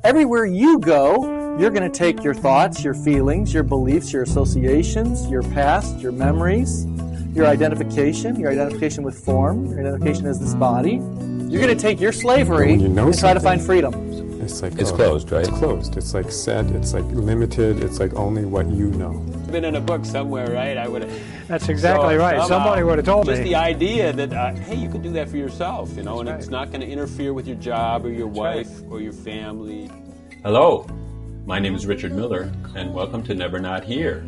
everywhere you go, you're going to take your thoughts, your feelings, your beliefs, your associations, your past, your memories, your identification with form, your identification as this body. You're going to take your slavery and try to find freedom. It's like it's closed, right? It's closed. It's like set. It's like limited. It's like only what you know. Been in a book somewhere, right? I would have. That's exactly right. Somebody would have told me. Just the idea that hey, you could do that for yourself, and right. It's not going to interfere with your job or your wife or your family. Hello, my name is Richard Miller, and welcome to Never Not Here.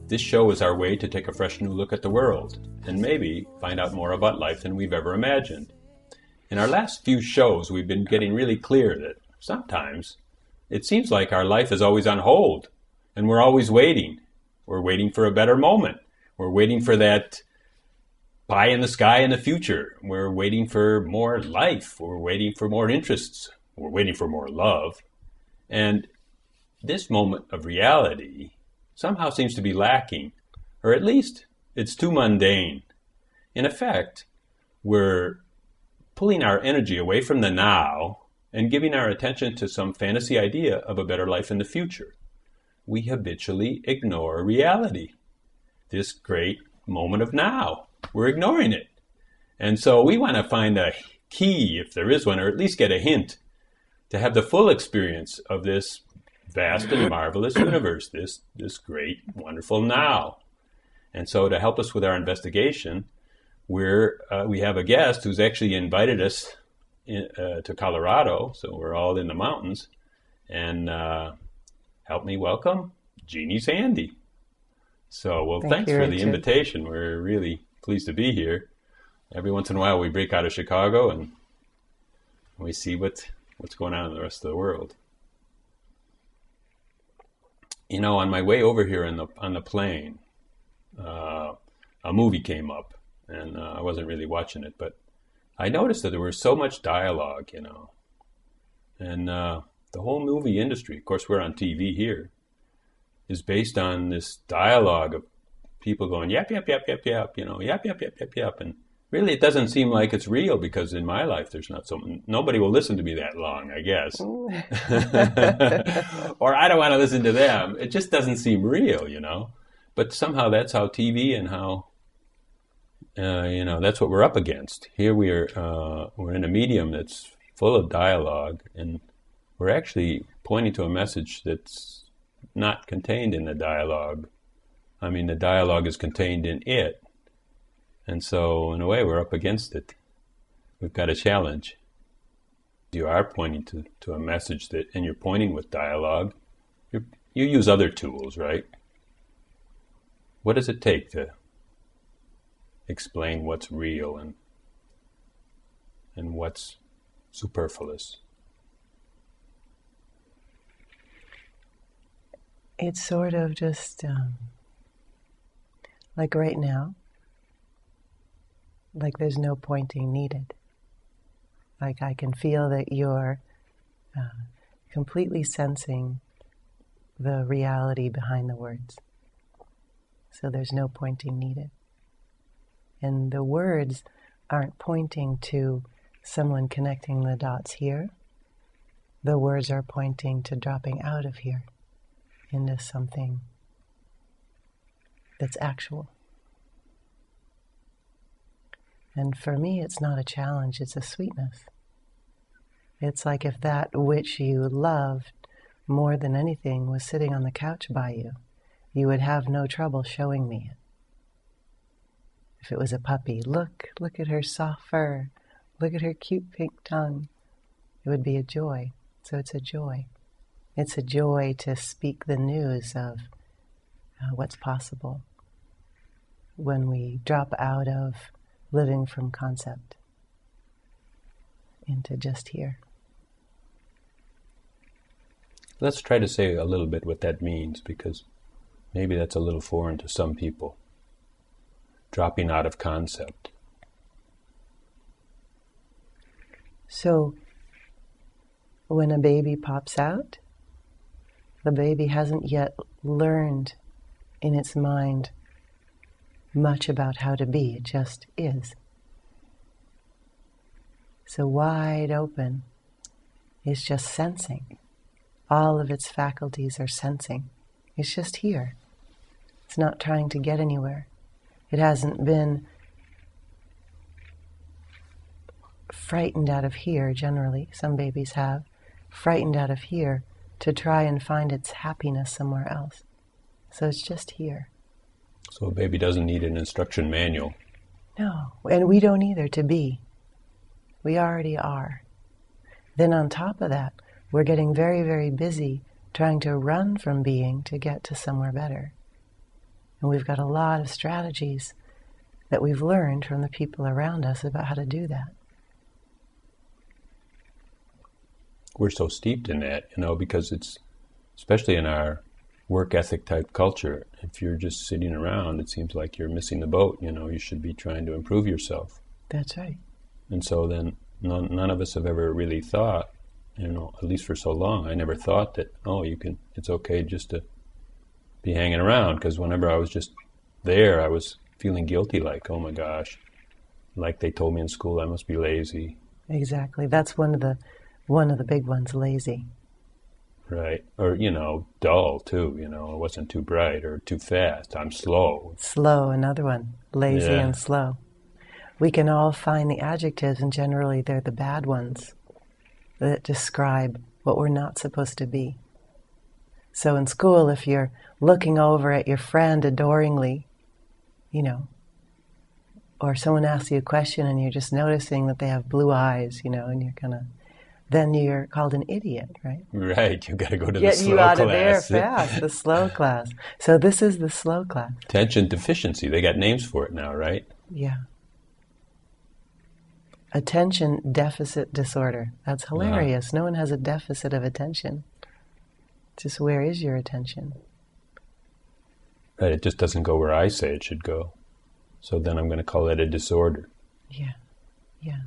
This show is our way to take a fresh new look at the world, and maybe find out more about life than we've ever imagined. In our last few shows, we've been getting really clear that sometimes it seems like our life is always on hold, and we're always waiting. We're waiting for a better moment. We're waiting for that pie in the sky in the future. We're waiting for more life. We're waiting for more interests. We're waiting for more love. And this moment of reality somehow seems to be lacking, or at least it's too mundane. In effect, we're pulling our energy away from the now and giving our attention to some fantasy idea of a better life in the future. We habitually ignore reality, this great moment of now. We're ignoring it. And so we want to find a key, if there is one, or at least get a hint, to have the full experience of this vast and marvelous universe, this great, wonderful now. And so to help us with our investigation, we have a guest who's actually invited us to Colorado, so we're all in the mountains, and help me welcome Jeannie Zandi. So, well, thanks for the invitation. We're really pleased to be here. Every once in a while we break out of Chicago and we see what's going on in the rest of the world. You know, on my way over here on the plane, a movie came up, and I wasn't really watching it, but I noticed that there was so much dialogue, you know, and the whole movie industry, of course we're on TV here, is based on this dialogue of people going yap, yap, yap, yap, yap, you know, yap, yap, yap, yap, yap, and really it doesn't seem like it's real, because in my life there's nobody will listen to me that long, I guess. Or I don't want to listen to them. It just doesn't seem real, you know. But somehow that's how TV and how, you know, that's what we're up against. Here we're in a medium that's full of dialogue, and we're actually pointing to a message that's not contained in the dialogue. I mean, the dialogue is contained in it. And so, in a way, we're up against it. We've got a challenge. You are pointing to a message that, and you're pointing with dialogue. You use other tools, right? What does it take to explain what's real and what's superfluous? It's sort of just like right now, like there's no pointing needed. Like I can feel that you're completely sensing the reality behind the words. So there's no pointing needed. And the words aren't pointing to someone connecting the dots here. The words are pointing to dropping out of here into something that's actual. And for me, it's not a challenge, it's a sweetness. It's like if that which you loved more than anything was sitting on the couch by you, you would have no trouble showing me it. If it was a puppy, look at her soft fur, look at her cute pink tongue, it would be a joy. So it's a joy. It's a joy to speak the news of what's possible when we drop out of living from concept into just here. Let's try to say a little bit what that means, because maybe that's a little foreign to some people. Dropping out of concept. So, when a baby pops out, the baby hasn't yet learned in its mind much about how to be. It just is. So wide open is just sensing. All of its faculties are sensing. It's just here. It's not trying to get anywhere. It hasn't been frightened out of here, generally. Some babies have. Frightened out of here to try and find its happiness somewhere else. So it's just here. So a baby doesn't need an instruction manual. No, and we don't either to be. We already are. Then on top of that, we're getting very, very busy trying to run from being to get to somewhere better. And we've got a lot of strategies that we've learned from the people around us about how to do that. We're so steeped in that, because it's, especially in our work ethic type culture, if you're just sitting around, it seems like you're missing the boat. You should be trying to improve yourself. That's right. And so then none of us have ever really thought, at least for so long, I never thought that, it's okay just to be hanging around, because whenever I was just there, I was feeling guilty, like, oh my gosh, like they told me in school I must be lazy. Exactly. That's one of the big ones, lazy. Right. Or, dull too, I wasn't too bright or too fast. I'm slow. Slow, another one. Lazy Yeah. and slow. We can all find the adjectives, and generally they're the bad ones that describe what we're not supposed to be. So in school, if you're looking over at your friend adoringly, or someone asks you a question and you're just noticing that they have blue eyes, and you're then you're called an idiot, right? Right, you got to go to the Get slow you out class. of there fast, the slow class. So this is the slow class. Attention deficiency, they got names for it now, right? Yeah. Attention deficit disorder. That's hilarious. No one has a deficit of attention. Just where is your attention? Right, it just doesn't go where I say it should go. So then I'm going to call that a disorder. Yeah, yeah.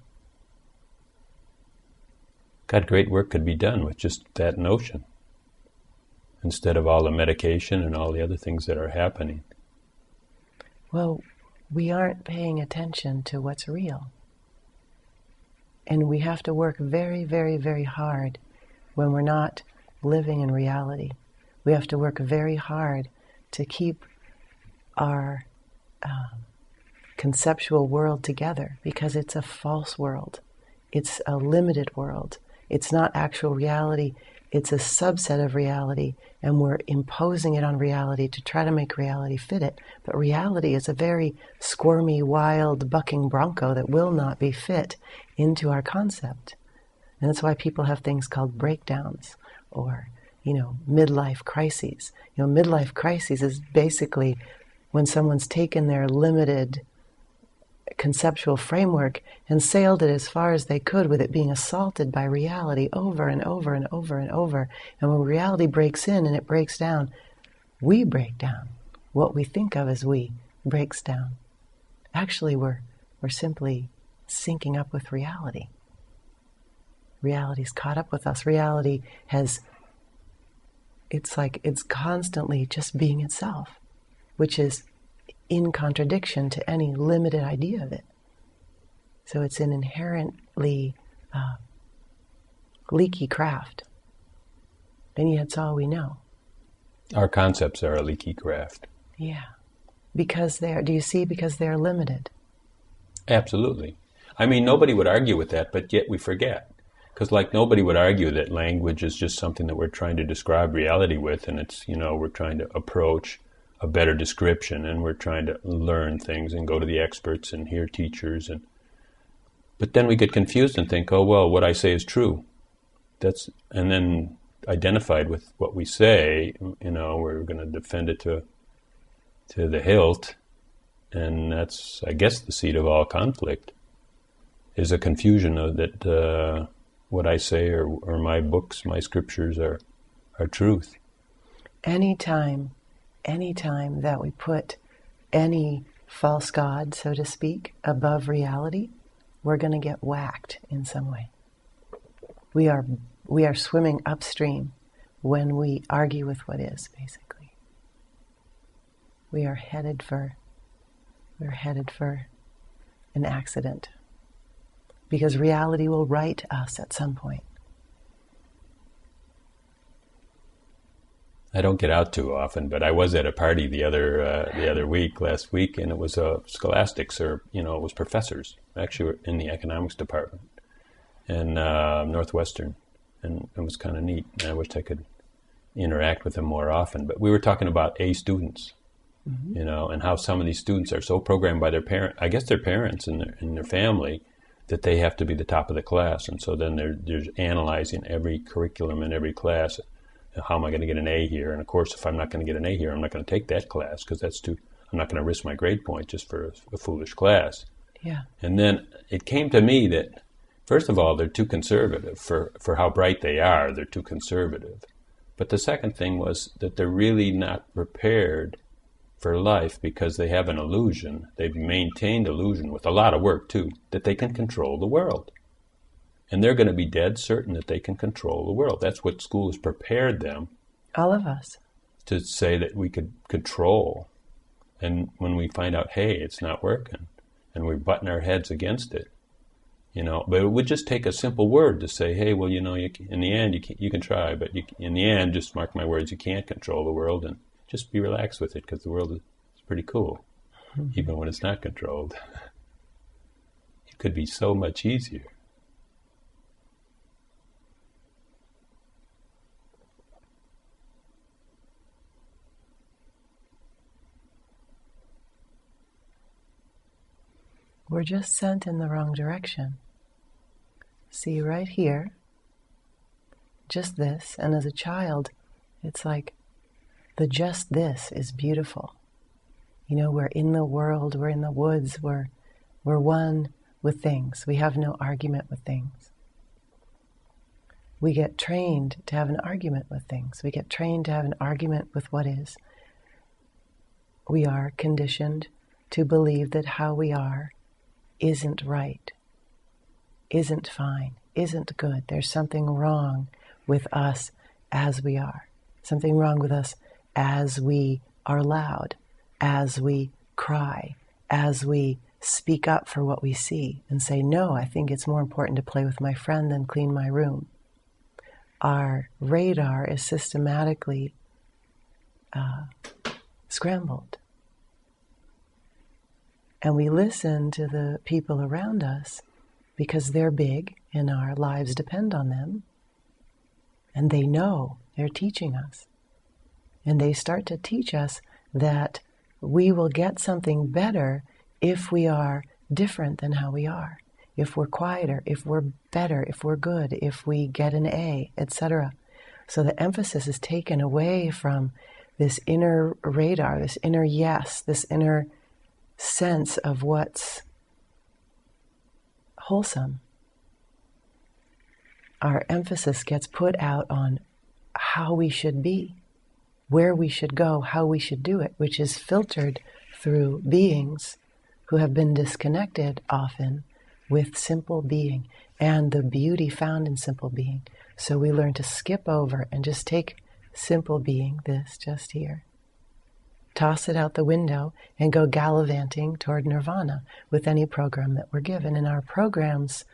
God, great work could be done with just that notion, instead of all the medication and all the other things that are happening. Well, we aren't paying attention to what's real. And we have to work very, very, very hard when we're not living in reality. We have to work very hard to keep our conceptual world together, because it's a false world. It's a limited world. It's not actual reality. It's a subset of reality, and we're imposing it on reality to try to make reality fit it. But reality is a very squirmy, wild, bucking bronco that will not be fit into our concept. And that's why people have things called breakdowns or, midlife crises. Midlife crises is basically when someone's taken their limited conceptual framework and sailed it as far as they could with it being assaulted by reality over and over and over and over. And when reality breaks in and it breaks down, we break down. What we think of as we breaks down. Actually, we're simply syncing up with reality. Reality's caught up with us. Reality it's like it's constantly just being itself, which is in contradiction to any limited idea of it. So it's an inherently leaky craft. And yet it's all we know. Our concepts are a leaky craft. Yeah. Because they're limited. Absolutely. I mean, nobody would argue with that, but yet we forget. Because nobody would argue that language is just something that we're trying to describe reality with, and it's, we're trying to approach a better description, and we're trying to learn things and go to the experts and hear teachers. But then we get confused and think, oh, well, what I say is true. And then identified with what we say, we're going to defend it to the hilt. And that's, I guess, the seed of all conflict, is a confusion of that what I say or my books, my scriptures are truth. Anytime that we put any false god, so to speak, above reality, we're going to get whacked in some way. We are swimming upstream when we argue with what is, basically. We're headed for an accident, because reality will right us at some point. I don't get out too often, but I was at a party the other week, last week, and it was scholastics, or it was professors, actually in the economics department, and Northwestern, and it was kind of neat. And I wished I could interact with them more often. But we were talking about A students, and how some of these students are so programmed by their their parents and their family, that they have to be the top of the class, and so then they're analyzing every curriculum in every class. How am I going to get an A here? And of course, if I'm not going to get an A here, I'm not going to take that class, because I'm not going to risk my grade point just for a foolish class. Yeah. And then it came to me that, first of all, they're too conservative for how bright they are. They're too conservative. But the second thing was that they're really not prepared for life, because they have an illusion. They've maintained illusion with a lot of work too, that they can control the world. And they're going to be dead certain that they can control the world. That's what school has prepared them. All of us. To say that we could control. And when we find out, hey, it's not working, and we button our heads against it, but it would just take a simple word to say, hey, well, in the end, you can try, but in the end, just mark my words, you can't control the world, and just be relaxed with it, because the world is pretty cool, even when it's not controlled. It could be so much easier. We're just sent in the wrong direction. See, right here, just this, and as a child, it's like the just this is beautiful. We're in the world, we're in the woods, we're one with things. We have no argument with things. We get trained to have an argument with things. We get trained to have an argument with what is. We are conditioned to believe that how we are isn't right, isn't fine, isn't good. There's something wrong with us as we are. Something wrong with us as we are loud, as we cry, as we speak up for what we see and say, no, I think it's more important to play with my friend than clean my room. Our radar is systematically scrambled. And we listen to the people around us because they're big and our lives depend on them. And they know they're teaching us. And they start to teach us that we will get something better if we are different than how we are. If we're quieter, if we're better, if we're good, if we get an A, etc. So the emphasis is taken away from this inner radar, this inner yes, this inner sense of what's wholesome. Our emphasis gets put out on how we should be, where we should go, how we should do it, which is filtered through beings who have been disconnected often with simple being and the beauty found in simple being. So we learn to skip over and just take simple being, this just here, toss it out the window and go gallivanting toward nirvana with any program that we're given. And our programs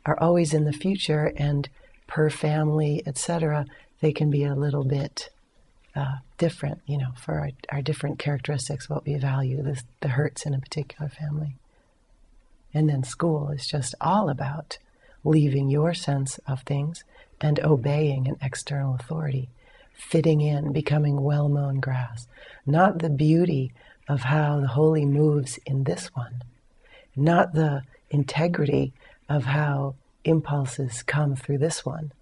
are always in the future, and per family, etc., they can be a little bit different, for our different characteristics, what we value, the hurts in a particular family. And then school is just all about leaving your sense of things and obeying an external authority, fitting in, becoming well-mown grass. Not the beauty of how the holy moves in this one, not the integrity of how impulses come through this one.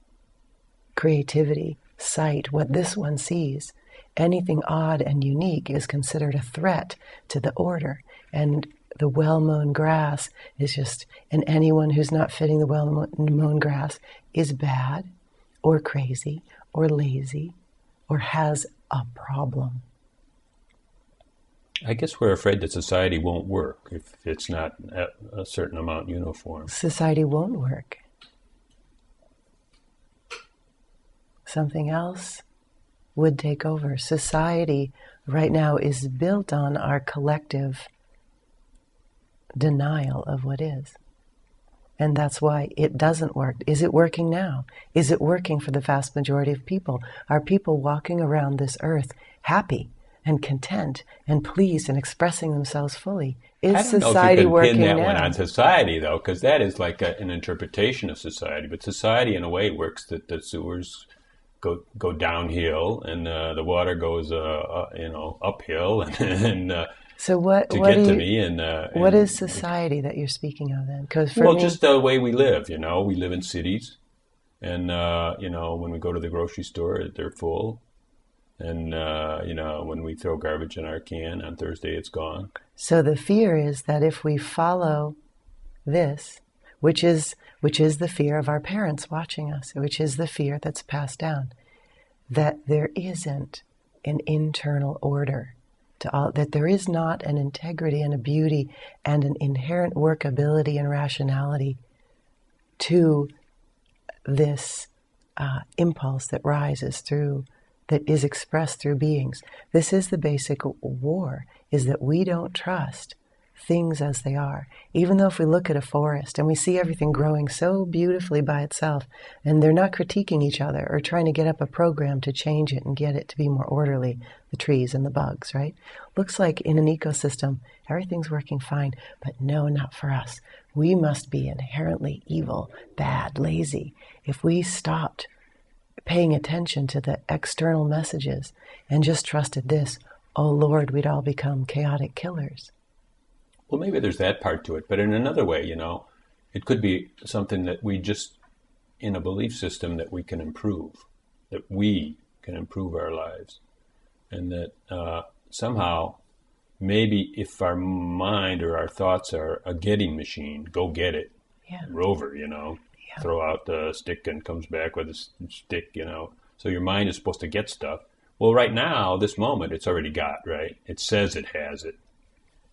Creativity, sight, what this one sees. Anything odd and unique is considered a threat to the order. And the well-mown grass is just, and anyone who's not fitting the well-mown grass is bad or crazy or lazy or has a problem. I guess we're afraid that society won't work if it's not a certain amount uniform. Society won't work. Something else would take over. Society right now is built on our collective denial of what is. And that's why it doesn't work. Is it working now? Is it working for the vast majority of people? Are people walking around this earth happy and content and pleased and expressing themselves fully? Is I don't know if society you can working pin that now? one on society, though, because that is like an interpretation of society. But society, in a way, works that the sewers go downhill and the water goes, uphill, and So what to what get do to you, me. what is society that you're speaking of then? Because for Well, me, just the way we live. We live in cities, and when we go to the grocery store, they're full. And, when we throw garbage in our can on Thursday, it's gone. so the fear is that if we follow this, which is the fear of our parents watching us, which is the fear that's passed down, that there isn't an internal order to all, that there is not an integrity and a beauty and an inherent workability and rationality to this impulse that rises through, that is expressed through beings. This is the basic war, is that we don't trust things as they are. Even though if we look at a forest and we see everything growing so beautifully by itself, and they're not critiquing each other or trying to get up a program to change it and get it to be more orderly, the trees and the bugs, right? Looks like in an ecosystem, everything's working fine, but no, not for us. We must be inherently evil, bad, lazy. If we stopped paying attention to the external messages and just trusted this, oh Lord, we'd all become chaotic killers. Well, maybe there's that part to it, but in another way, it could be something that we just, in a belief system that we can improve, that we can improve our lives. And that somehow, maybe if our mind or our thoughts are a getting machine, go get it, rover, throw out the stick and comes back with a stick, So your mind is supposed to get stuff. Well, right now, this moment, it's already got, right? It says it has it.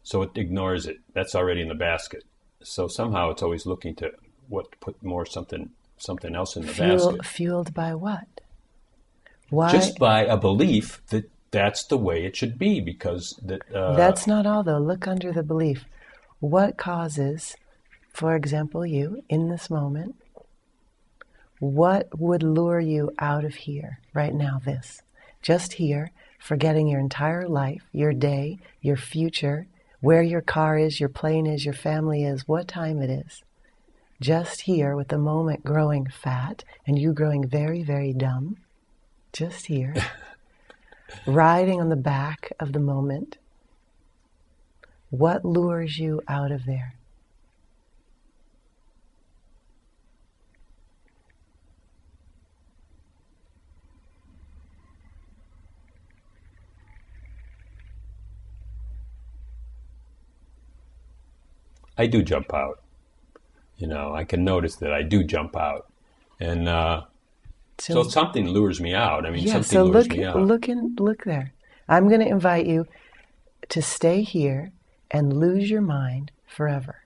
So it ignores it. That's already in the basket. So somehow it's always looking to put more something else in the basket. Fueled by what? Why? Just by a belief that that's the way it should be, because that's not all, though. Look under the belief. What causes, for example, you in this moment? What would lure you out of here right now? This, just here, forgetting your entire life, your day, your future, where your car is, your plane is, your family is, what time it is. Just here with the moment growing fat and you growing very, very dumb. Just here. Riding on the back of the moment. What lures you out of there? I do jump out. I can notice that I do jump out. And so something lures me out. Something lures me out. Look there. I'm going to invite you to stay here and lose your mind forever.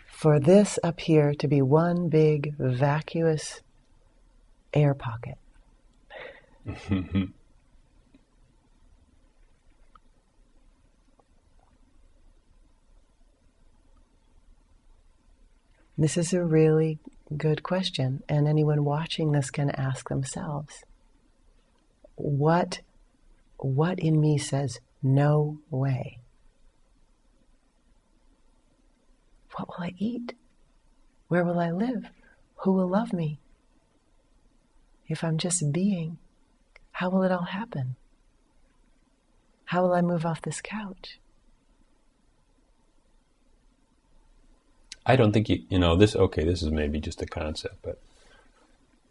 For this up here to be one big vacuous air pocket. This is a really good question, and anyone watching this can ask themselves, what in me says, no way? What will I eat? Where will I live? Who will love me? If I'm just being, how will it all happen? How will I move off this couch? I don't think this is maybe just a concept, but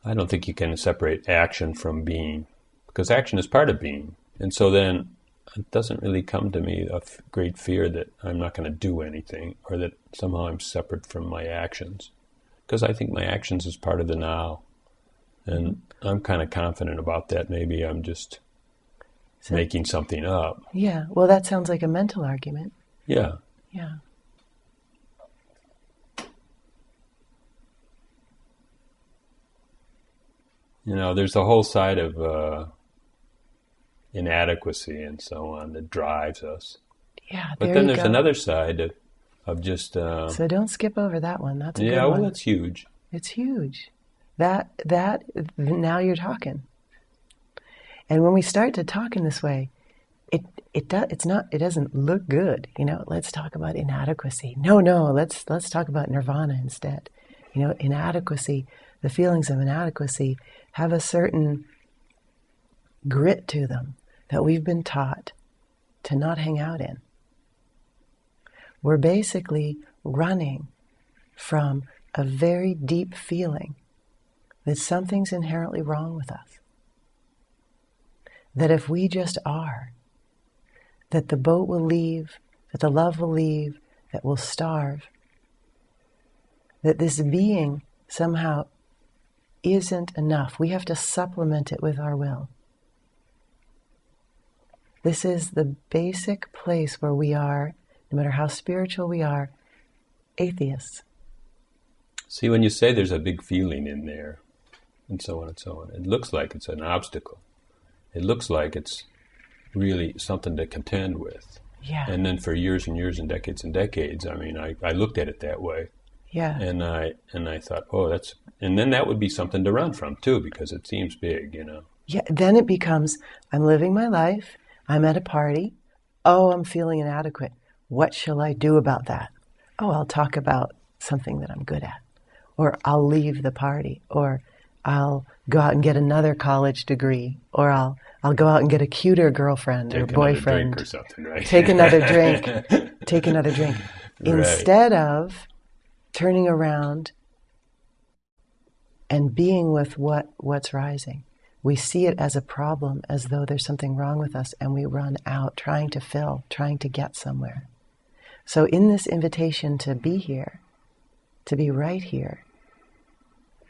I don't think you can separate action from being, because action is part of being. And so then it doesn't really come to me a great fear that I'm not going to do anything, or that somehow I'm separate from my actions, because I think my actions is part of the now. And I'm kind of confident about that. Maybe I'm just making something up. Yeah, well, that sounds like a mental argument. Yeah. Yeah. There's a whole side of inadequacy and so on that drives us. Yeah, But then there's another side of just... so don't skip over that one. That's a good one. Yeah, well, one. that's huge. It's huge. That now you're talking. And when we start to talk in this way, it doesn't look good. Let's talk about inadequacy. No, let's talk about nirvana instead. Inadequacy, the feelings of inadequacy have a certain grit to them that we've been taught to not hang out in. We're basically running from a very deep feeling that something's inherently wrong with us. That if we just are, that the boat will leave, that the love will leave, that we'll starve, that this being somehow isn't enough. We have to supplement it with our will. This is the basic place where we are, no matter how spiritual we are, atheists. See, when you say there's a big feeling in there, and so on and so on, it looks like it's an obstacle. It looks like it's really something to contend with. Yeah. And then for years and years and decades, I mean, I looked at it that way. Yeah. And I thought, and then that would be something to run from too, because it seems big, Yeah, then it becomes, I'm living my life, I'm at a party, I'm feeling inadequate. What shall I do about that? I'll talk about something that I'm good at. Or I'll leave the party. Or I'll go out and get another college degree. Or I'll go out and get a cuter girlfriend or boyfriend. Take another drink or something, right? Take another drink. Take another drink. Right. Instead of turning around and being with what's rising. We see it as a problem, as though there's something wrong with us, and we run out trying to fill, trying to get somewhere. So in this invitation to be here, to be right here,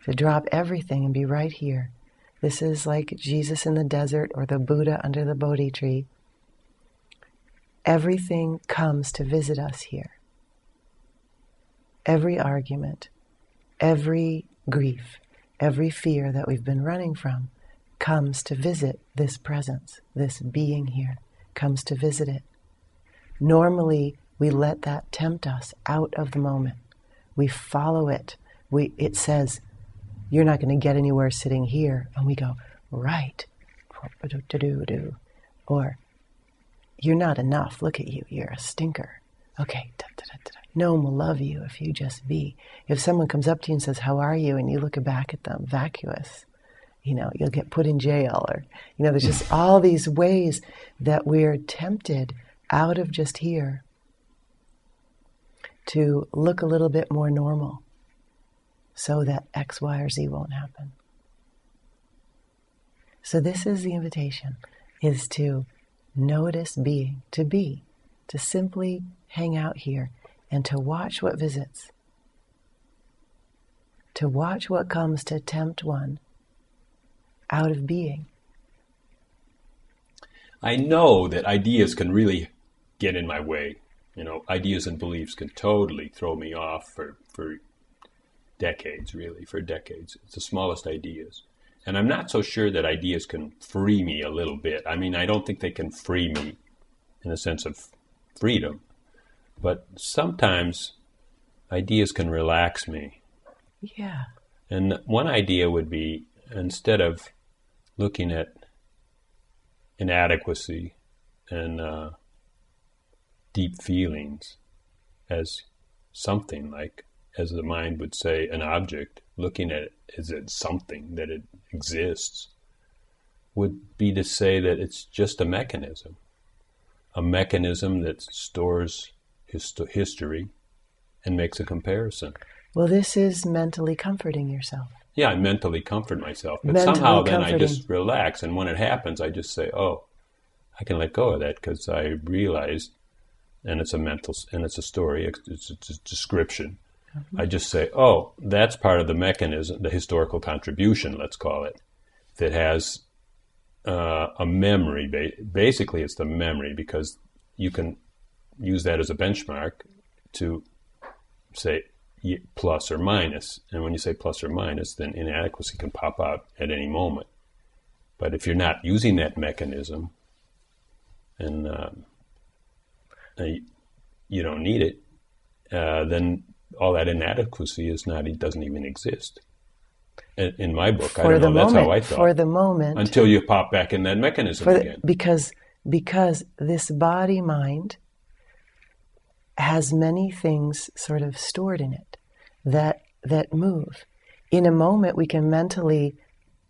to drop everything and be right here, this is like Jesus in the desert or the Buddha under the Bodhi tree. Everything comes to visit us here. Every argument, every grief, every fear that we've been running from comes to visit this presence, this being here, comes to visit it. Normally, we let that tempt us out of the moment. We follow it. It says, you're not going to get anywhere sitting here. And we go, right. Or, you're not enough. Look at you. You're a stinker. Okay. No one will love you if you just be. If someone comes up to you and says, how are you? And you look back at them, vacuous. You'll get put in jail, or, there's just all these ways that we're tempted out of just here to look a little bit more normal so that X, Y, or Z won't happen. So this is the invitation, is to notice being, to simply hang out here and to watch what visits, to watch what comes to tempt one out of being. I know that ideas can really get in my way. Ideas and beliefs can totally throw me off for decades, really, for decades. It's the smallest ideas. And I'm not so sure that ideas can free me a little bit. I mean, I don't think they can free me in the sense of freedom. But sometimes ideas can relax me. Yeah. And one idea would be, instead of looking at inadequacy and deep feelings as something like, as the mind would say, an object, looking at it as it's something, that it exists, would be to say that it's just a mechanism that stores history and makes a comparison. Well, this is mentally comforting yourself. Yeah, I mentally comfort myself. But Mentally somehow then comforting. I just relax. And when it happens, I just say, I can let go of that because I realized, and it's a story, it's a description. Mm-hmm. I just say, that's part of the mechanism, the historical contribution, let's call it, that has a memory. Basically, it's the memory, because you can use that as a benchmark to say plus or minus. And when you say plus or minus, then inadequacy can pop out at any moment. But if you're not using that mechanism, and you don't need it, then all that inadequacy doesn't even exist. In my book, I don't know, that's how I thought. For the moment. Until you pop back in that mechanism again. Because this body-mind has many things sort of stored in it that move. In a moment, we can mentally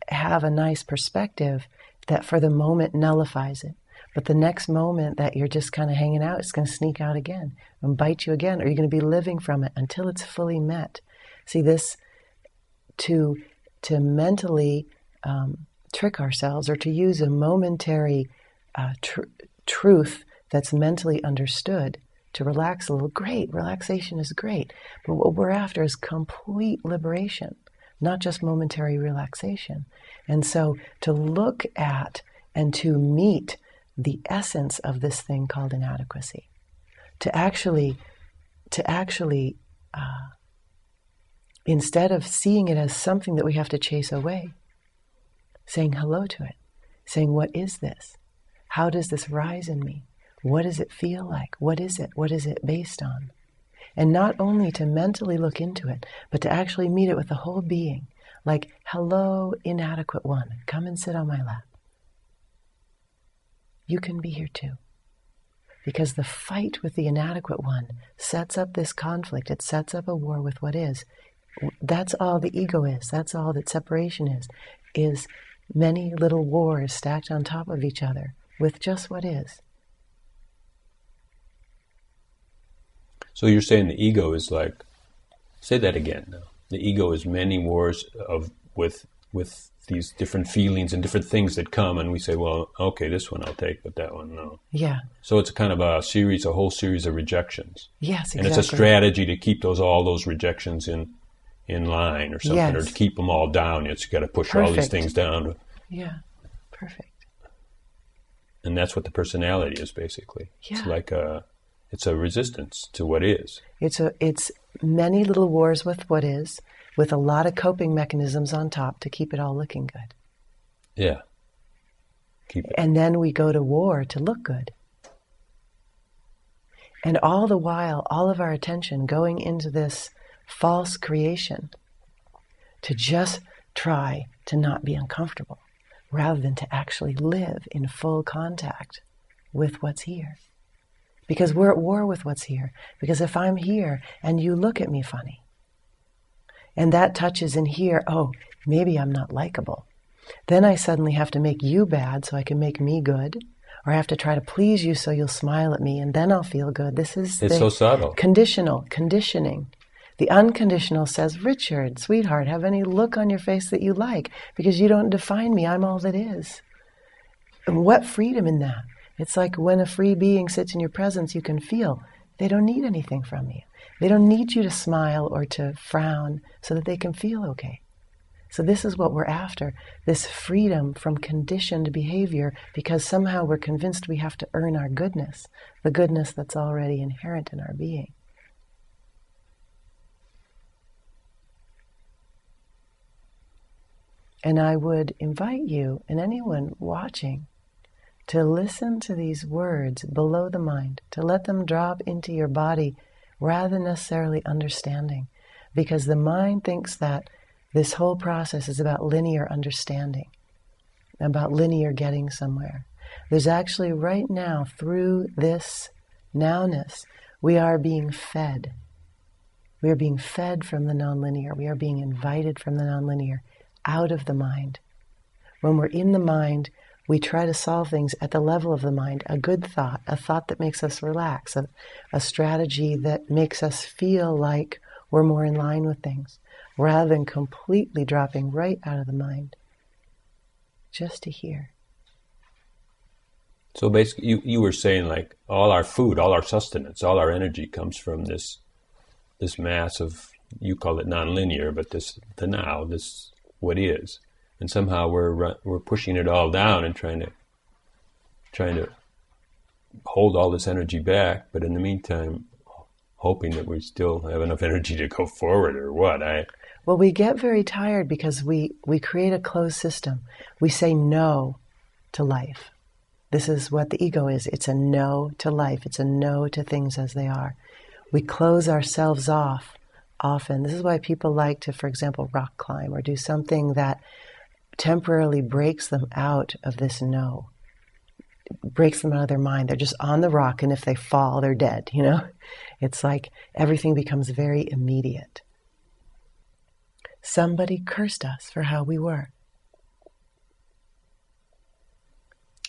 have a nice perspective that for the moment nullifies it. But the next moment that you're just kind of hanging out, it's going to sneak out again and bite you again, or you're going to be living from it until it's fully met. See, this, to mentally trick ourselves, or to use a momentary truth that's mentally understood to relax a little, great, relaxation is great. But what we're after is complete liberation, not just momentary relaxation. And so to look at and to meet the essence of this thing called inadequacy, to actually instead of seeing it as something that we have to chase away, saying hello to it, saying, what is this? How does this rise in me? What does it feel like? What is it? What is it based on? And not only to mentally look into it, but to actually meet it with the whole being. Like, hello, inadequate one, come and sit on my lap. You can be here too. Because the fight with the inadequate one sets up this conflict. It sets up a war with what is. That's all the ego is. That's all that separation is many little wars stacked on top of each other with just what is. So you're saying the ego is like, say that again now. The ego is many wars with these different feelings and different things that come, and we say, well, okay, this one I'll take, but that one, no. Yeah. So it's kind of a whole series of rejections. Yes, exactly. And it's a strategy to keep all those rejections in line or something, yes. or to keep them all down. It's got to push all these things down. Yeah, perfect. And that's what the personality is, basically. Yeah. It's like it's a resistance to what is. It's many little wars with what is, with a lot of coping mechanisms on top to keep it all looking good. Yeah. Keep it. And then we go to war to look good. And all the while, all of our attention going into this false creation to just try to not be uncomfortable, rather than to actually live in full contact with what's here. Because we're at war with what's here. Because if I'm here and you look at me funny, and that touches in here, oh, maybe I'm not likable, then I suddenly have to make you bad so I can make me good, or I have to try to please you so you'll smile at me and then I'll feel good. It's so subtle. Conditioning. The unconditional says, Richard, sweetheart, have any look on your face that you like, because you don't define me, I'm all that is. And what freedom in that? It's like when a free being sits in your presence, you can feel they don't need anything from you. They don't need you to smile or to frown so that they can feel okay. So this is what we're after, this freedom from conditioned behavior, because somehow we're convinced we have to earn our goodness, the goodness that's already inherent in our being. And I would invite you and anyone watching to listen to these words below the mind, to let them drop into your body rather than necessarily understanding. Because the mind thinks that this whole process is about linear understanding, about linear getting somewhere. There's actually right now, through this nowness, we are being fed. We are being fed from the nonlinear. We are being invited from the nonlinear out of the mind. When we're in the mind, we try to solve things at the level of the mind, a good thought, a thought that makes us relax, a strategy that makes us feel like we're more in line with things, rather than completely dropping right out of the mind, just to hear. So basically, you were saying like all our food, all our sustenance, all our energy comes from this mass of, you call it nonlinear, but this what is. And somehow we're pushing it all down and trying to hold all this energy back, but in the meantime, hoping that we still have enough energy to go forward, or what? Well, we get very tired because we create a closed system. We say no to life. This is what the ego is. It's a no to life. It's a no to things as they are. We close ourselves off often. This is why people like to, for example, rock climb or do something that temporarily breaks them out of this no, breaks them out of their mind. They're just on the rock, and if they fall, they're dead, you know? It's like everything becomes very immediate. Somebody cursed us for how we were.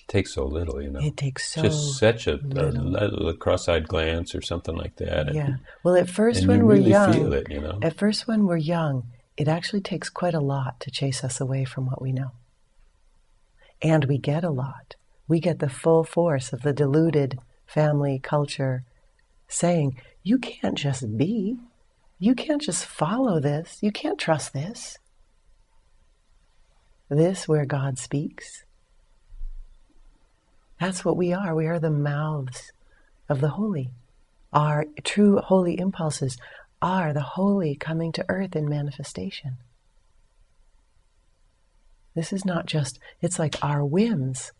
Takes so little, you know. It takes so just such a little. cross-eyed glance or something like that. Yeah. Well, at first and when you we're really young, feel it, you know. At first when we're young, it actually takes quite a lot to chase us away from what we know. And we get a lot. We get the full force of the deluded family culture saying, you can't just be. You can't just follow this. You can't trust this. This where God speaks. That's what we are. We are the mouths of the holy. Our true holy impulses are the holy coming to earth in manifestation. This is not just, it's like our whims.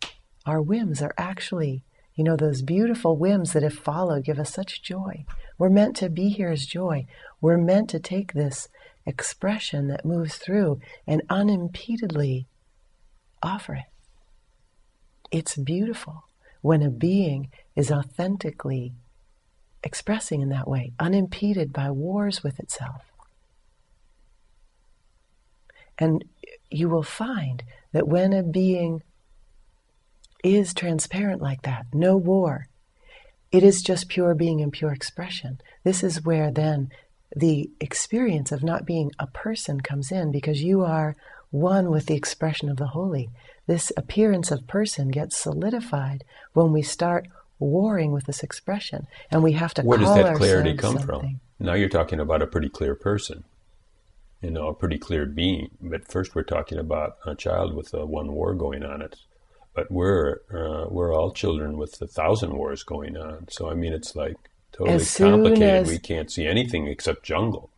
Our whims are actually, you know, those beautiful whims that if followed give us such joy. We're meant to be here as joy. We're meant to take this expression that moves through and unimpededly offer it. It's beautiful when a being is authentically expressing in that way, unimpeded by wars with itself. And you will find that when a being is transparent like that, no war, it is just pure being and pure expression. This is where then the experience of not being a person comes in, because you are one with the expression of the holy. This appearance of person gets solidified when we start warring with this expression, and we have to Where call does that clarity ourselves come something. from? Now you're talking about a pretty clear person, you know, a pretty clear being. But first we're talking about a child with one war going on it. But we're all children with 1,000 wars going on. So I mean, it's like totally complicated. We can't see anything except jungle.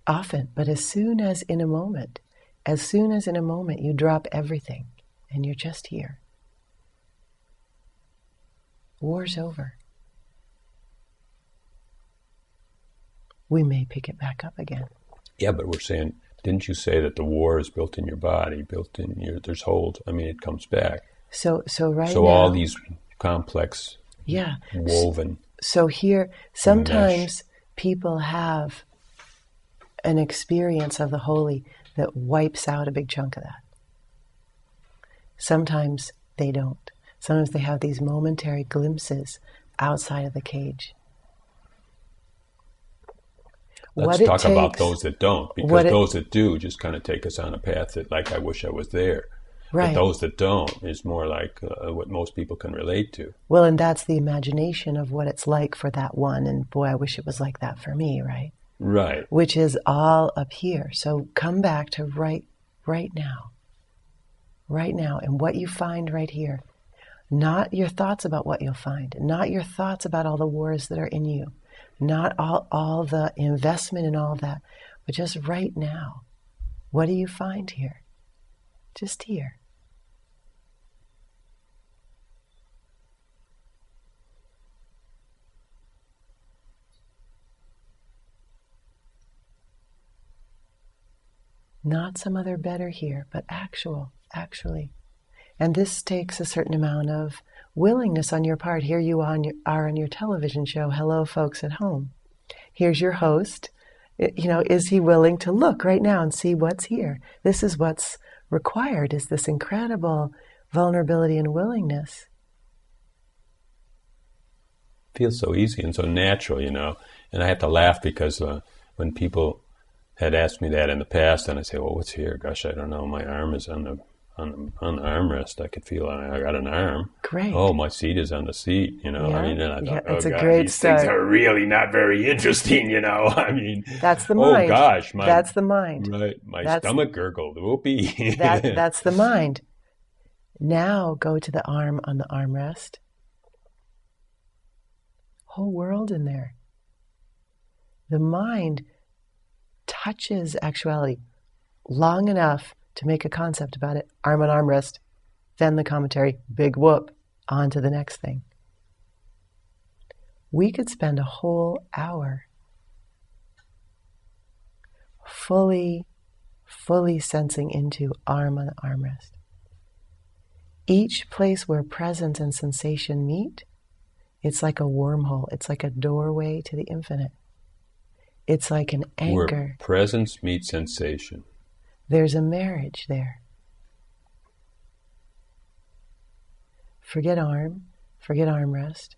Often, but as soon as in a moment you drop everything and you're just here, war's over. We may pick it back up again. Yeah, but we're saying, didn't you say that the war is built in your body, built in your, there's holes, I mean, it comes back. So now, all these complex, woven. So here, sometimes people have an experience of the holy that wipes out a big chunk of that. Sometimes they don't. Sometimes they have these momentary glimpses outside of the cage. Let's talk about those that don't, because those that do just kind of take us on a path that, like, I wish I was there. Right. But those that don't is more like what most people can relate to. Well, and that's the imagination of what it's like for that one, and boy, I wish it was like that for me, right? Right. Which is all up here. So come back to right now. Right now, and what you find right here. Not your thoughts about what you'll find. Not your thoughts about all the wars that are in you. Not all the investment in all that. But just right now. What do you find here? Just here. Not some other better here, but actually. And this takes a certain amount of willingness on your part. Here you are on your television show, Hello Folks at Home. Here's your host. Is he willing to look right now and see what's here? This is what's required, is this incredible vulnerability and willingness. Feels so easy and so natural, And I have to laugh because when people had asked me that in the past, and I say, well, what's here? Gosh, I don't know. My arm is on the armrest. I could feel I got an arm. Great. Oh, my seat is on the seat, Yeah. I mean, and I thought, it's oh, a God, great these start. things are really not very interesting, I mean. That's the mind. Oh, gosh. That's the mind. Right. My stomach gurgled. Whoopee. That's the mind. Now go to the arm on the armrest. Whole world in there. The mind touches actuality long enough to make a concept about it. Arm on armrest. Then the commentary. Big whoop. on to the next thing. We could spend a whole hour fully sensing into arm on the armrest. Each place where presence and sensation meet, it's like a wormhole. It's like a doorway to the infinite. It's like an anchor. Where presence meets sensation. There's a marriage there. Forget armrest.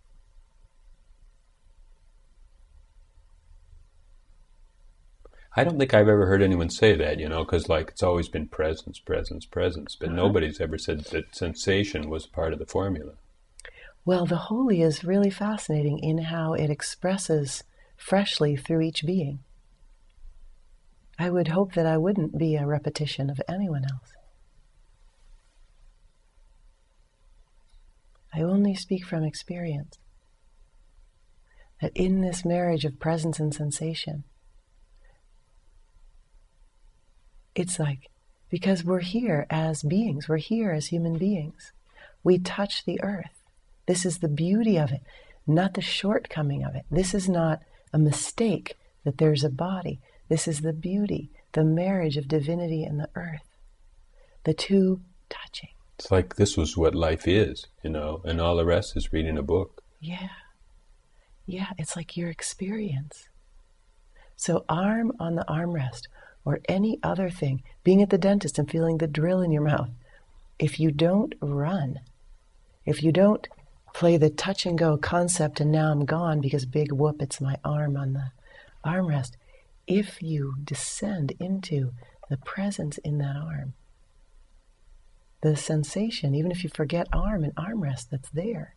I don't think I've ever heard anyone say that, because it's always been presence, but nobody's ever said that sensation was part of the formula. Well, the holy is really fascinating in how it expresses freshly through each being. I would hope that I wouldn't be a repetition of anyone else. I only speak from experience. That in this marriage of presence and sensation, it's like, because we're here as beings, we're here as human beings. We touch the earth. This is the beauty of it, not the shortcoming of it. This is not a mistake that there's a body. This is the beauty, the marriage of divinity and the earth. The two touching. It's like this was what life is, and all the rest is reading a book. Yeah, it's like your experience. So arm on the armrest, or any other thing, being at the dentist and feeling the drill in your mouth, if you don't run, if you don't play the touch and go concept and now I'm gone because big whoop, it's my arm on the armrest, if you descend into the presence in that arm, the sensation, even if you forget arm and armrest, that's there.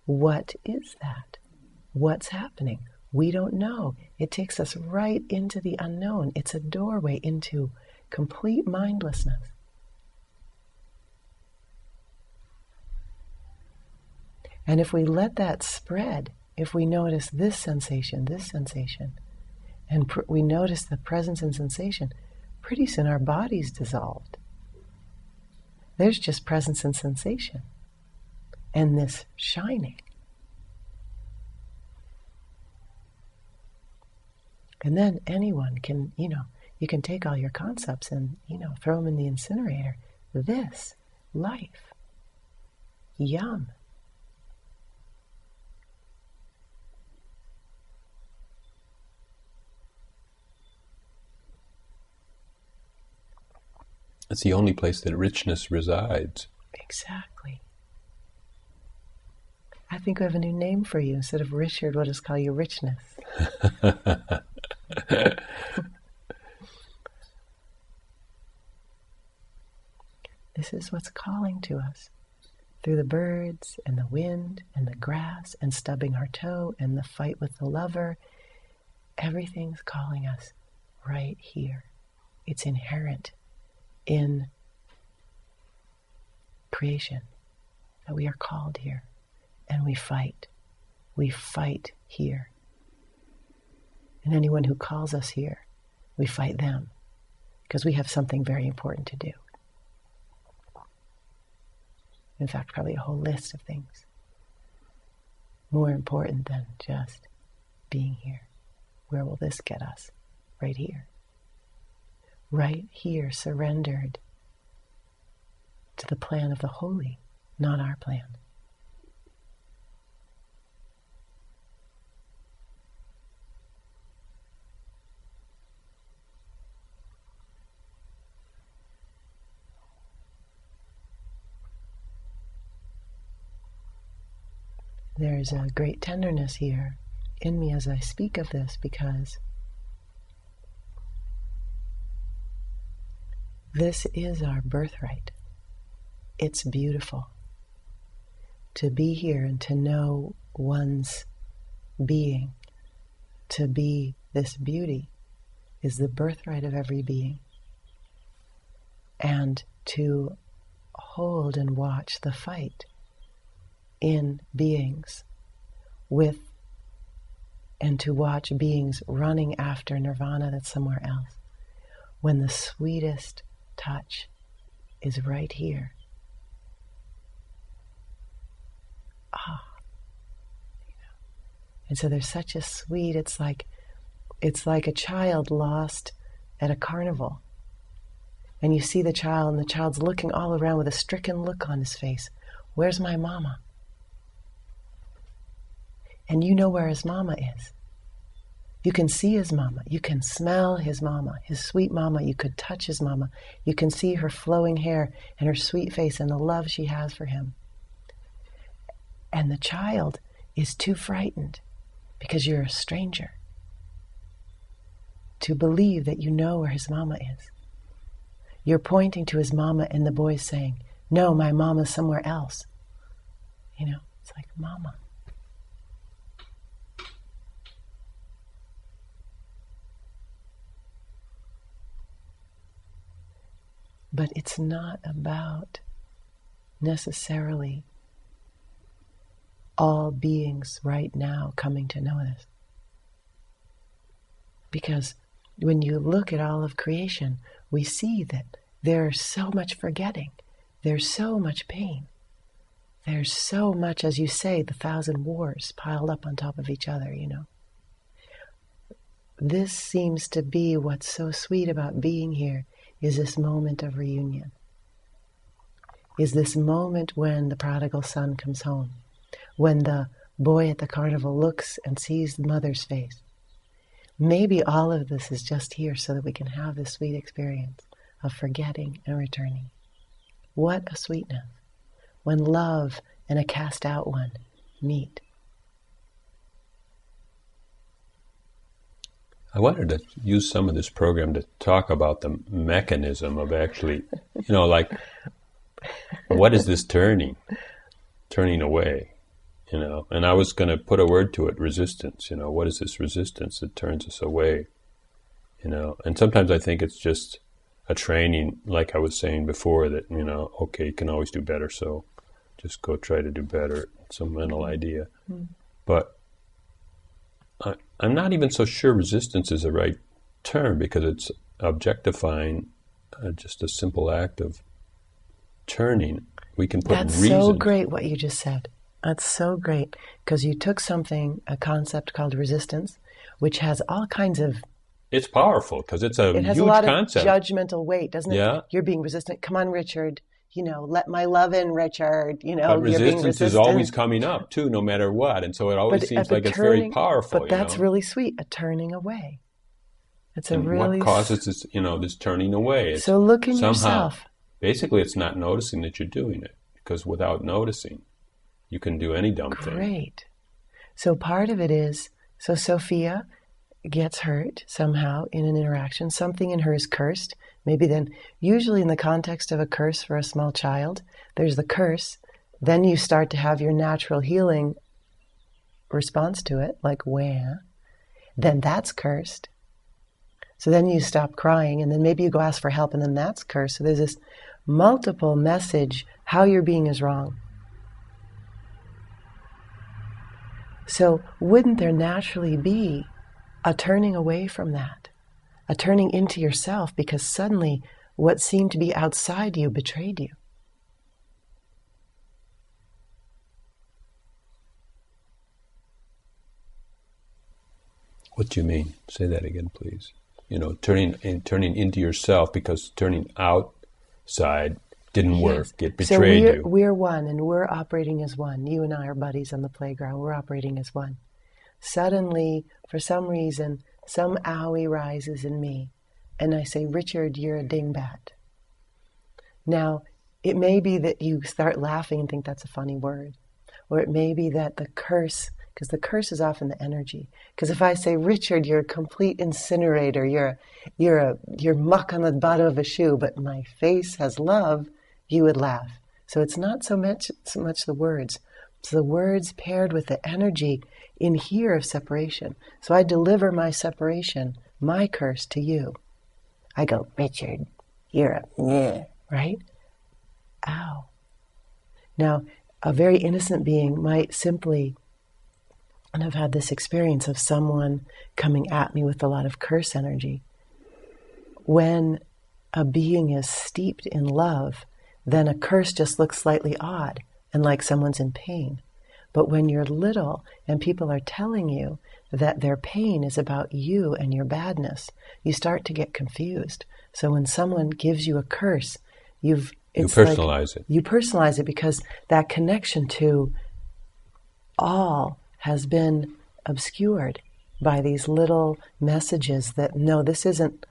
What is that? What's happening? We don't know. It takes us right into the unknown. It's a doorway into complete mindlessness. And if we let that spread, if we notice this sensation, and we notice the presence and sensation, pretty soon our body's dissolved. There's just presence and sensation. And this shining. And then anyone can, you can take all your concepts and, throw them in the incinerator. This, life, yum. It's the only place that richness resides. Exactly. I think we have a new name for you. Instead of Richard, we'll just call you Richness. This is what's calling to us. Through the birds and the wind and the grass and stubbing our toe and the fight with the lover, everything's calling us right here. It's inherent in creation that we are called here, and we fight. We fight here. And anyone who calls us here, we fight them because we have something very important to do. In fact, probably a whole list of things more important than just being here. Where will this get us? Right here. Right here, surrendered to the plan of the holy, not our plan. There's a great tenderness here in me as I speak of this, because this is our birthright. It's beautiful to be here and to know one's being, to be this beauty, is the birthright of every being. And to hold and watch the fight in beings with, and to watch beings running after nirvana that's somewhere else, when the sweetest touch is right here. And so there's such a sweet, it's like a child lost at a carnival. And you see the child, and the child's looking all around with a stricken look on his face. Where's my mama? And you know where his mama is. You can see his mama. You can smell his mama, his sweet mama. You could touch his mama. You can see her flowing hair and her sweet face and the love she has for him. And the child is too frightened, because you're a stranger, to believe that you know where his mama is. You're pointing to his mama, and the boy's saying, no, my mama's somewhere else. It's like, mama. But it's not about necessarily all beings right now coming to know this. Because when you look at all of creation, we see that there's so much forgetting. There's so much pain. There's so much, as you say, the 1,000 wars piled up on top of each other, This seems to be what's so sweet about being here, is this moment of reunion. Is this moment when the prodigal son comes home. When the boy at the carnival looks and sees the mother's face. Maybe all of this is just here so that we can have this sweet experience of forgetting and returning. What a sweetness when love and a cast out one meet. I wanted to use some of this program to talk about the mechanism of actually, like, what is this turning away? And I was going to put a word to it, resistance. What is this resistance that turns us away? And sometimes I think it's just a training, like I was saying before, that, okay, you can always do better, so just go try to do better. It's a mental idea. But I'm not even so sure resistance is the right term, because it's objectifying just a simple act of turning. We can put That's reasons. so great what you just said. That's so great, because you took a concept called resistance, which has all kinds of... It's powerful, because it's a huge concept. It has a lot of judgmental weight, doesn't it? Yeah. You're being resistant. Come on, Richard. Let my love in, Richard. But resistance is always coming up, too, no matter what. And so it always seems like it's very powerful. But that's really sweet, a turning away. It's and what causes this, this turning away? It's so look in yourself. Basically, it's not noticing that you're doing it, because without noticing, you can do any dumb thing. Great. So part of it is, so Sophia gets hurt somehow in an interaction. Something in her is cursed. Maybe then, usually in the context of a curse for a small child, there's the curse. Then you start to have your natural healing response to it, like where. Then that's cursed. So then you stop crying, and then maybe you go ask for help, and then that's cursed. So there's this multiple message, how you're being is wrong. So wouldn't there naturally be a turning away from that, a turning into yourself, because suddenly what seemed to be outside you betrayed you? What do you mean? Say that again, please. Turning into yourself, because turning outside didn't work. It betrayed you. So we're one, and we're operating as one. You and I are buddies on the playground. We're operating as one. Suddenly, for some reason, some owie rises in me, and I say, Richard, you're a dingbat. Now, it may be that you start laughing and think that's a funny word. Or it may be that the curse, because the curse is often the energy. Because if I say, Richard, you're a complete incinerator, you're muck on the bottom of a shoe, but my face has love, you would laugh. So it's not so much the words. It's the words paired with the energy in here of separation. So I deliver my separation, my curse to you. I go, Richard, you're a meh, right? Ow. Now, a very innocent being might simply, and I've had this experience of someone coming at me with a lot of curse energy. When a being is steeped in love, then a curse just looks slightly odd and like someone's in pain. But when you're little and people are telling you that their pain is about you and your badness, you start to get confused. So when someone gives you a curse, you personalize it. You personalize it because that connection to all has been obscured by these little messages that, no, this isn't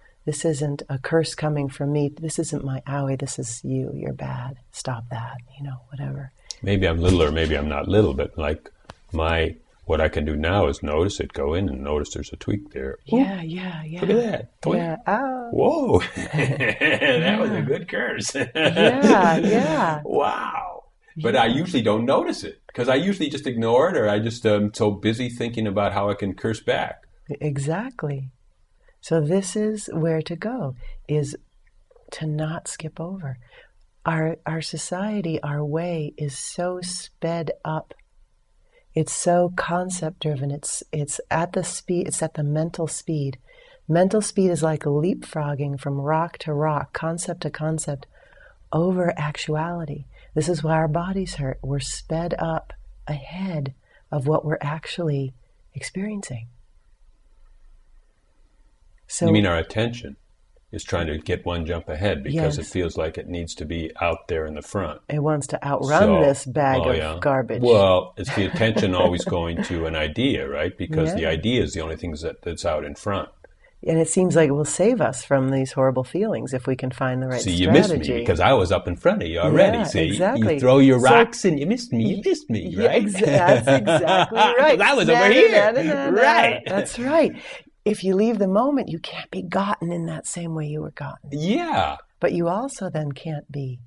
a curse coming from me. This isn't my owie. This is you. You're bad. Stop that. Whatever. Maybe I'm little or maybe I'm not little, but like what I can do now is notice it, go in and notice there's a tweak there. Yeah. Look at that. Yeah. Oh. Whoa. That was a good curse. Yeah. Wow. But I usually don't notice it because I usually just ignore it, or I just am so busy thinking about how I can curse back. Exactly. So this is where to go, is to not skip over. Our society, our way is so sped up. It's so concept driven. It's at the speed. It's at the mental speed. Mental speed is like leapfrogging from rock to rock, concept to concept, over actuality. This is why our bodies hurt. We're sped up ahead of what we're actually experiencing. So, you mean our attention is trying to get one jump ahead because Yes. it feels like it needs to be out there in the front. It wants to outrun this bag of garbage. Well, it's the attention always going to an idea, right? Because the Yeah. idea is the only thing that's out in front. And it seems like it will save us from these horrible feelings if we can find the right See, strategy. you missed me because I was up in front of you already. Yeah, See, exactly. you throw your So- rocks and you missed me. You missed me, Yeah, right? that's exactly right. 'Cause I was over here. Right. That's right. If you leave the moment, you can't be gotten in that same way you were gotten. Yeah. But you also then can't be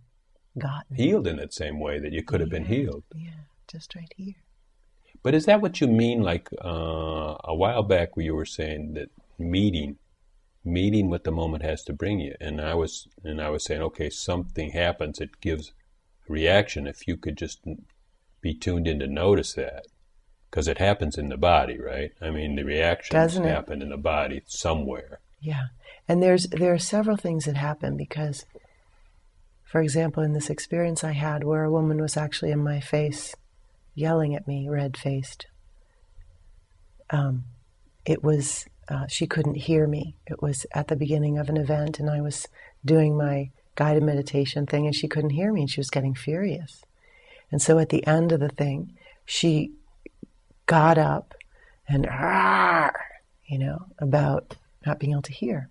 gotten. Healed in that same way that you could have been healed. Yeah, just right here. But is that what you mean? Like a while back where you were saying that meeting what the moment has to bring you. And I was saying, okay, something happens, it gives a reaction. If you could just be tuned in to notice that. Because it happens in the body, right? I mean, the reactions happen in the body somewhere. Yeah. And there are several things that happen because, for example, in this experience I had where a woman was actually in my face, yelling at me, red-faced. It was, she couldn't hear me. It was at the beginning of an event and I was doing my guided meditation thing and she couldn't hear me and she was getting furious. And so at the end of the thing, she got up and, about not being able to hear.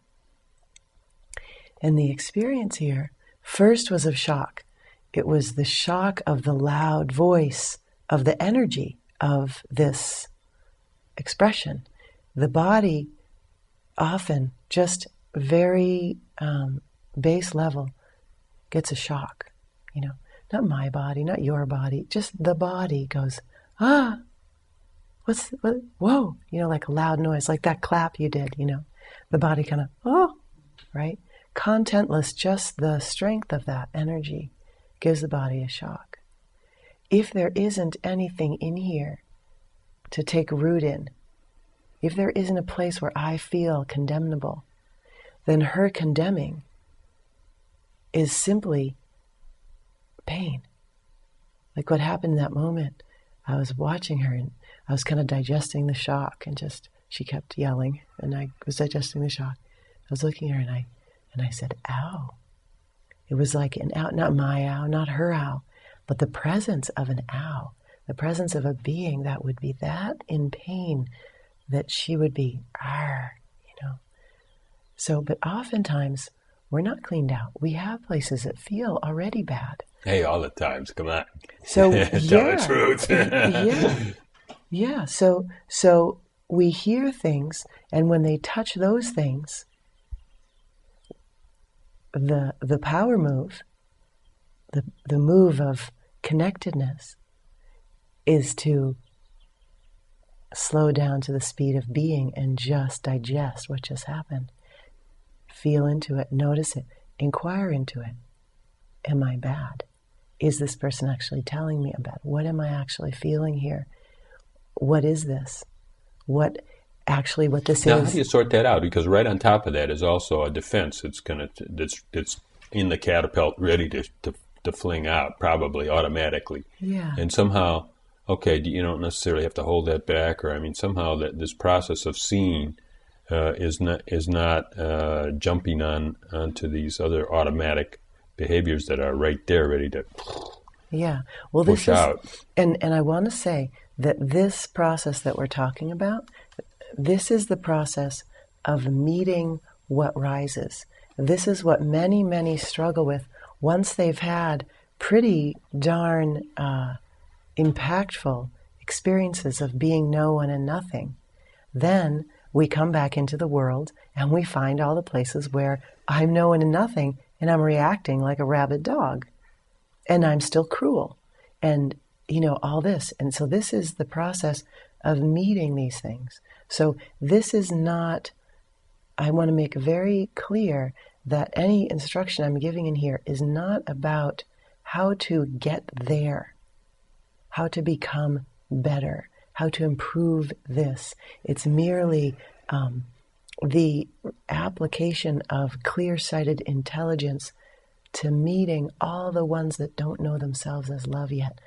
And the experience here first was of shock. It was the shock of the loud voice, of the energy of this expression. The body often, just very base level, gets a shock. Not my body, not your body, just the body goes, what? Whoa, like a loud noise, like that clap you did, the body kind of, right? Contentless, just the strength of that energy gives the body a shock. If there isn't anything in here to take root in, if there isn't a place where I feel condemnable, then her condemning is simply pain. Like what happened in that moment, I was watching her and I was kind of digesting the shock and she kept yelling and I was digesting the shock. I was looking at her and I said, ow. It was like an ow, not my ow, not her ow, but the presence of an ow, the presence of a being that would be that in pain that she would be, So, but oftentimes we're not cleaned out. We have places that feel already bad. Hey, all the times, come on. So, Tell the truth. Yeah. So we hear things, and when they touch those things, the power move, the move of connectedness, is to slow down to the speed of being and just digest what just happened. Feel into it, notice it, inquire into it. Am I bad? Is this person actually telling me I'm bad? What am I actually feeling here? What is this? What this Now, is? how do you sort that out? Because right on top of that is also a defense that's in the catapult, ready to fling out, probably automatically. Yeah. And somehow okay, you don't necessarily have to hold that back, or I mean, somehow that this process of seeing is not jumping onto these other automatic behaviors that are right there, ready to Well, push this is, out. and I want to say that this process that we're talking about, this is the process of meeting what rises. This is what many, many struggle with once they've had pretty darn impactful experiences of being no one and nothing. Then we come back into the world and we find all the places where I'm no one and nothing and I'm reacting like a rabid dog and I'm still cruel and, all this. And so this is the process of meeting these things. So this is not, I want to make very clear that any instruction I'm giving in here is not about how to get there, how to become better, how to improve this. It's merely the application of clear-sighted intelligence to meeting all the ones that don't know themselves as love yet.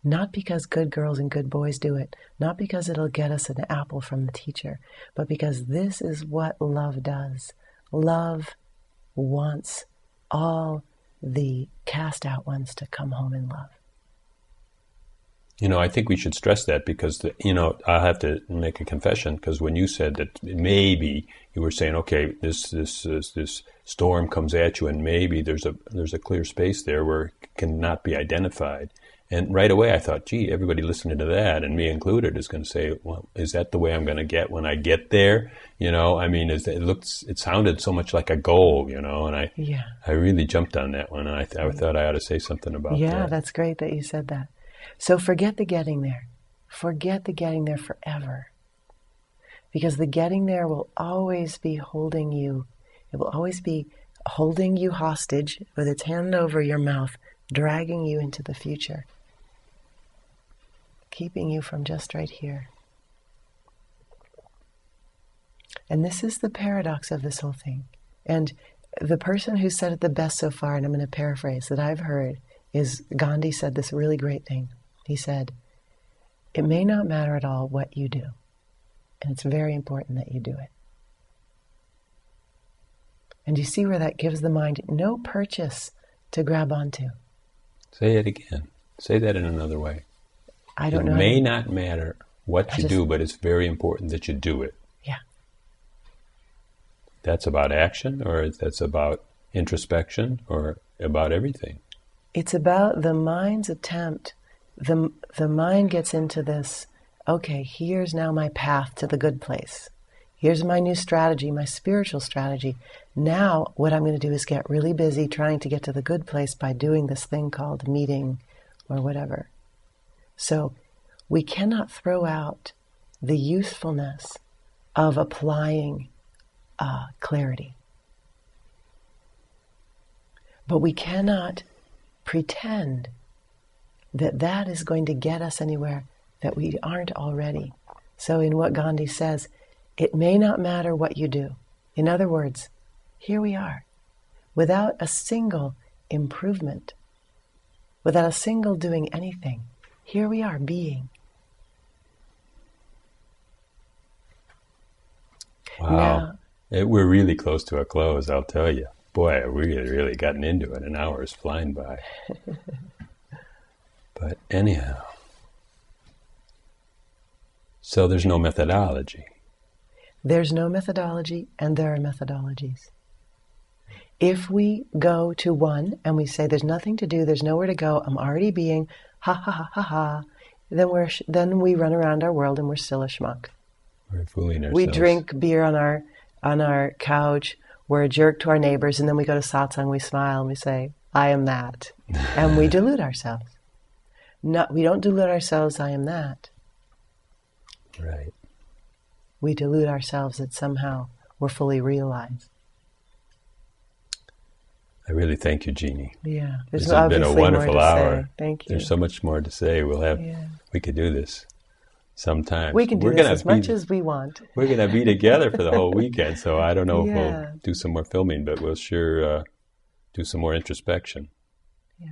Not because good girls and good boys do it, not because it'll get us an apple from the teacher, but because this is what love does. Love wants all the cast out ones to come home in love. I think we should stress that because, I'll have to make a confession, because when you said that maybe you were saying, okay, this storm comes at you and maybe there's a clear space there where it cannot be identified. And right away I thought, gee, everybody listening to that, and me included, is going to say, well, is that the way I'm going to get when I get there? I mean, it sounded so much like a goal, and I really jumped on that one, and I thought I ought to say something about that. Yeah, that's great that you said that. So forget the getting there. Forget the getting there forever. Because the getting there will always be holding you. It will always be holding you hostage with its hand over your mouth, dragging you into the future, keeping you from just right here. And this is the paradox of this whole thing. And the person who said it the best so far, and I'm going to paraphrase, that I've heard, is Gandhi said this really great thing. He said, it may not matter at all what you do, and it's very important that you do it. And you see where that gives the mind no purchase to grab onto. Say it again. Say that in another way. I don't know. It may not matter what you do, but it's very important that you do it. Yeah. That's about action, or that's about introspection, or about everything? It's about the mind's attempt. The mind gets into this, okay, here's now my path to the good place. Here's my new strategy, my spiritual strategy. Now what I'm going to do is get really busy trying to get to the good place by doing this thing called meeting or whatever. So we cannot throw out the usefulness of applying clarity. But we cannot pretend that that is going to get us anywhere that we aren't already. So in what Gandhi says, it may not matter what you do. In other words, here we are, without a single improvement, without a single doing anything. Here we are, being. Wow. We're really close to a close, I'll tell you. Boy, I really gotten into it. An hour is flying by. But anyhow, so there's no methodology. There's no methodology, and there are methodologies. If we go to one and we say there's nothing to do, there's nowhere to go, I'm already being, ha ha ha ha ha, then we run around our world and we're still a schmuck. We're fooling ourselves. We drink beer on our couch, we're a jerk to our neighbors, and then we go to satsang, we smile and we say, I am that. And we delude ourselves. No, we don't delude ourselves, I am that. Right. We delude ourselves that somehow we're fully realized. I really thank you, Jeannie. Yeah. This has been a wonderful hour. Thank you. There's so much more to say. We could do this sometime. We can do this as much as we want. We're going to be together for the whole weekend, so I don't know if we'll do some more filming, but we'll sure do some more introspection. Yeah.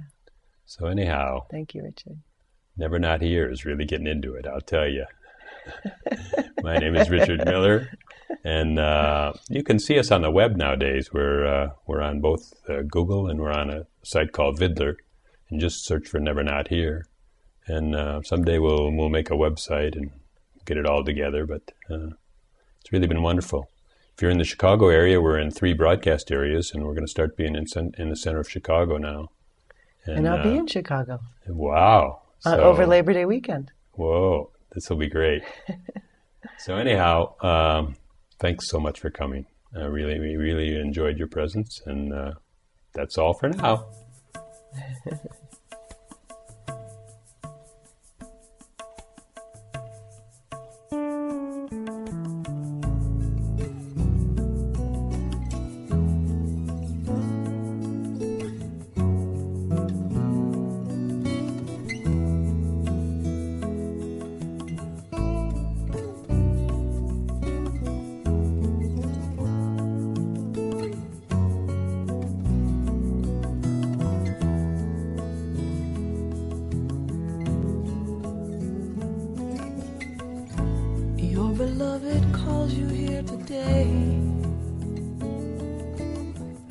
So anyhow. Thank you, Richard. Never Not Here is really getting into it, I'll tell you. My name is Richard Miller, and you can see us on the web nowadays. We're on both Google, and we're on a site called Vidler, and just search for Never Not Here. And someday we'll make a website and get it all together, but it's really been wonderful. If you're in the Chicago area, we're in 3 broadcast areas, and we're going to start being in the center of Chicago now. And I'll be in Chicago. Wow. Over Labor Day weekend. Whoa, this will be great. So anyhow, thanks so much for coming. We really enjoyed your presence, and that's all for now. Your beloved calls you here today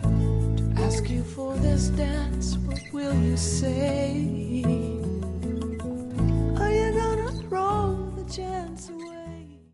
to ask you for this dance. What will you say?